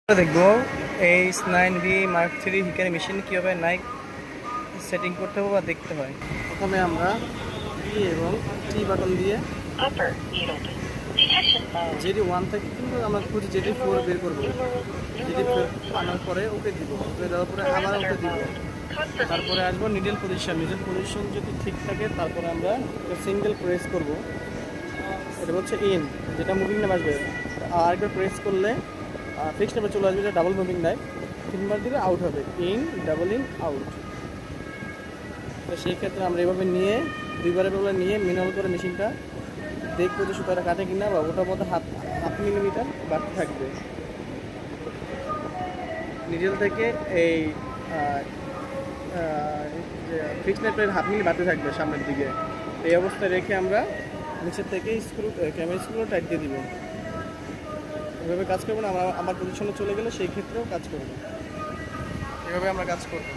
দেখবো H9V Mark III Hikari machine কীভাবে Naik setting করতে হবে বা দেখতে হয়। প্রথমে আমরা বি এবং টি বাটন দিয়ে যেটি 1 থেকে কিন্তু আমরা খুঁজি যেটি 4 বের করবো। যেটি আনার পরে ওকে দিব, ওকে দেওয়ার পরে আবার ওকে দিব, তারপরে আসবো নিডল পজিশন যদি ঠিক থাকে তারপরে আমরা সিঙ্গেল প্রেস করব। এটা হচ্ছে ইন, যেটা মুভিং নাম আসবে, আর একবার প্রেস করলে ফিক্সড নামে চলে আসবে, এটা ডাবল মুভিং নাই, 3বার দিলে আউট হবে, ইন ডাবল ইন আউট। তো সেই ক্ষেত্রে আমরা এভাবে নিয়ে 2বার এভাবে নিয়ে ম্যানুয়াল করে মেশিনটা দেখবো যে সুতাটা কাটে কিনা, বা ওটার মধ্যে হাফ মিলিমিটার বাড়তে থাকবে নিডল থেকে। এই ফিক্সড নেটের হাফ মিলি বাড়তে থাকবে সামনের দিকে। এই অবস্থায় রেখে আমরা নিচের থেকে ক্যামেরা স্ক্রু টাইট দিয়ে দিব। এভাবে কাজ করবো না, আমরা আমার পজিশনে চলে গেলে সেই ক্ষেত্রেও কাজ করবো। এভাবে আমরা কাজ করবো।